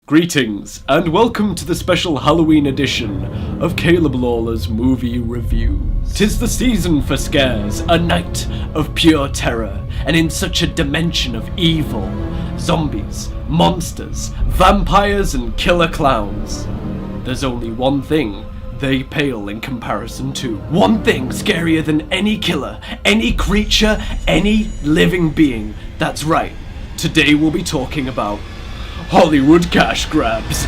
Greetings, and welcome to the special Halloween edition of Caleb Lawlor's Movie Reviews. 'Tis the season for scares, a night of pure terror, and in such a dimension of evil, zombies, monsters, vampires, and killer clowns. There's only one thing they pale in comparison to. One thing scarier than any killer, any creature, any living being. That's right, today we'll be talking about Hollywood cash grabs.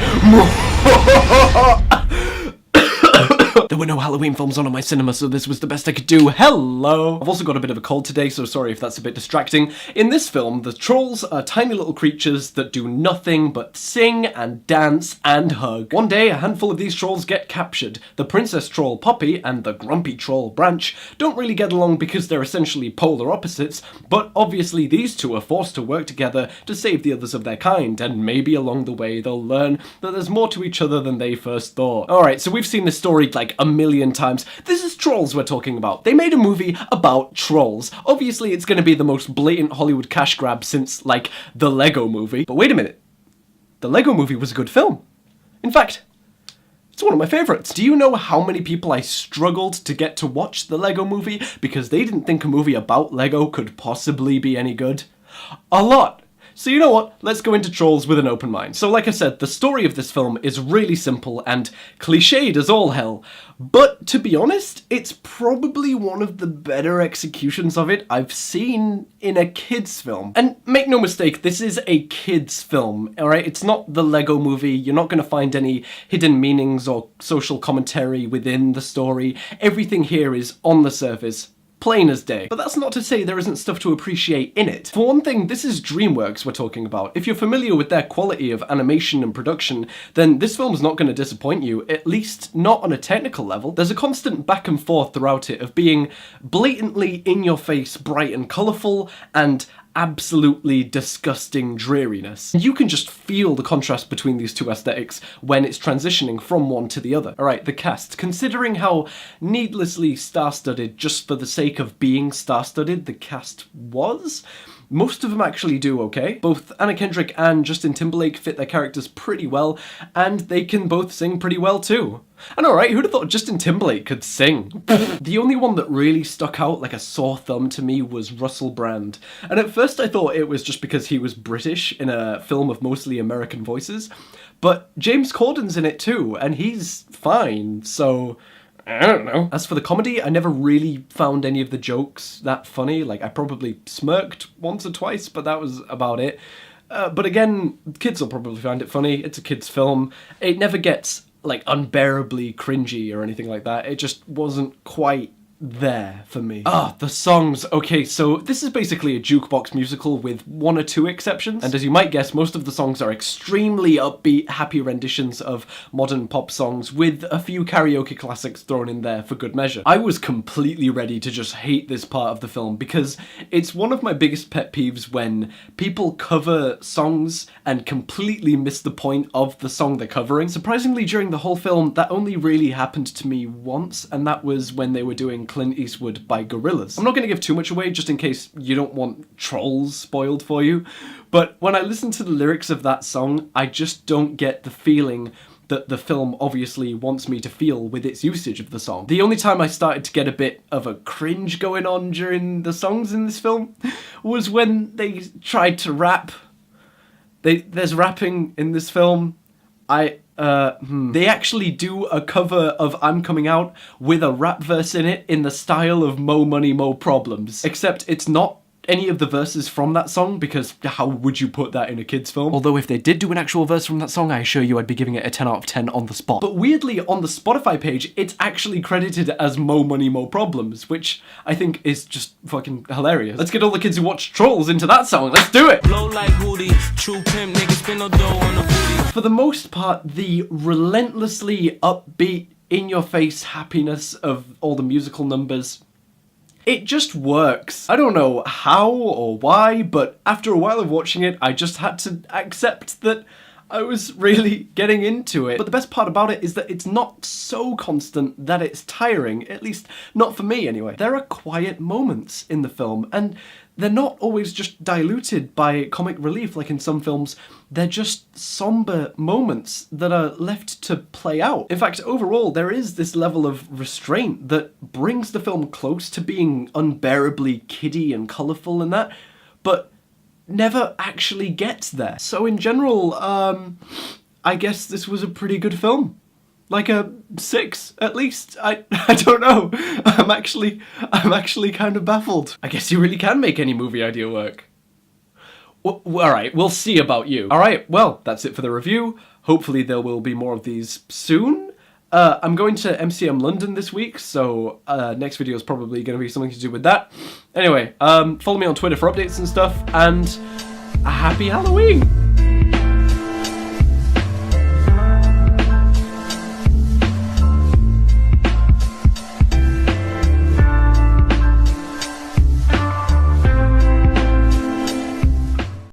There were no Halloween films on in my cinema, so this was the best I could do. Hello! I've also got a bit of a cold today, so sorry if that's a bit distracting. In this film, the trolls are tiny little creatures that do nothing but sing and dance and hug. One day, a handful of these trolls get captured. The princess troll Poppy and the grumpy troll Branch don't really get along because they're essentially polar opposites, but obviously these two are forced to work together to save the others of their kind, and maybe along the way they'll learn that there's more to each other than they first thought. Alright, so we've seen this story like a million times. This is Trolls we're talking about. They made a movie about trolls. Obviously it's going to be the most blatant Hollywood cash grab since, like, the Lego movie. But wait a minute. The Lego movie was a good film. In fact, it's one of my favourites. Do you know how many people I struggled to get to watch the Lego movie because they didn't think a movie about Lego could possibly be any good? A lot. So you know what, let's go into Trolls with an open mind. So like I said, the story of this film is really simple and cliched as all hell, but to be honest, it's probably one of the better executions of it I've seen in a kids film. And make no mistake, this is a kids film, alright? It's not the Lego movie, you're not going to find any hidden meanings or social commentary within the story. Everything here is on the surface, plain as day. But that's not to say there isn't stuff to appreciate in it. For one thing, this is DreamWorks we're talking about. If you're familiar with their quality of animation and production, then this film's not going to disappoint you, at least not on a technical level. There's a constant back and forth throughout it of being blatantly in your face, bright and colourful, and absolutely disgusting dreariness. You can just feel the contrast between these two aesthetics when it's transitioning from one to the other. Alright, the cast. Considering how needlessly star-studded, just for the sake of being star-studded, the cast was, most of them actually do okay. Both Anna Kendrick and Justin Timberlake fit their characters pretty well, and they can both sing pretty well too. And alright, who'd have thought Justin Timberlake could sing? The only one that really stuck out like a sore thumb to me was Russell Brand. And at first I thought it was just because he was British in a film of mostly American voices, but James Corden's in it too, and he's fine, so I don't know. As for the comedy, I never really found any of the jokes that funny. Like, I probably smirked once or twice, but that was about it. But again, kids will probably find it funny. It's a kid's film. It never gets, like, unbearably cringy or anything like that. It just wasn't quite there for me. The songs. Okay, so this is basically a jukebox musical with one or two exceptions, and as you might guess, most of the songs are extremely upbeat, happy renditions of modern pop songs with a few karaoke classics thrown in there for good measure. I was completely ready to just hate this part of the film because it's one of my biggest pet peeves when people cover songs and completely miss the point of the song they're covering. Surprisingly, during the whole film, that only really happened to me once, and that was when they were doing Clint Eastwood by Gorillaz. I'm not going to give too much away just in case you don't want Trolls spoiled for you, but when I listen to the lyrics of that song, I just don't get the feeling that the film obviously wants me to feel with its usage of the song. The only time I started to get a bit of a cringe going on during the songs in this film was when they tried to rap. There's rapping in this film. They actually do a cover of I'm Coming Out with a rap verse in it in the style of Mo Money, Mo Problems. Except it's not any of the verses from that song, because how would you put that in a kid's film? Although if they did do an actual verse from that song, I assure you I'd be giving it a 10 out of 10 on the spot. But weirdly, on the Spotify page, it's actually credited as Mo Money, Mo Problems, which I think is just fucking hilarious. Let's get all the kids who watch Trolls into that song. Let's do it! Blow like Woody, true pimp, nigga, spin no dough on the booty. For the most part, the relentlessly upbeat, in-your-face happiness of all the musical numbers, it just works. I don't know how or why, but after a while of watching it, I just had to accept that I was really getting into it. But the best part about it is that it's not so constant that it's tiring, at least not for me anyway. There are quiet moments in the film, and they're not always just diluted by comic relief like in some films. They're just somber moments that are left to play out. In fact, overall, there is this level of restraint that brings the film close to being unbearably kiddie and colourful and that, but never actually gets there. So in general, I guess this was a pretty good film. Like a 6, at least. I don't know. I'm actually kind of baffled. I guess you really can make any movie idea work. Alright, we'll see about you. Alright, well, that's it for the review. Hopefully there will be more of these soon. I'm going to MCM London this week, so next video is probably going to be something to do with that. Anyway, follow me on Twitter for updates and stuff, and a happy Halloween!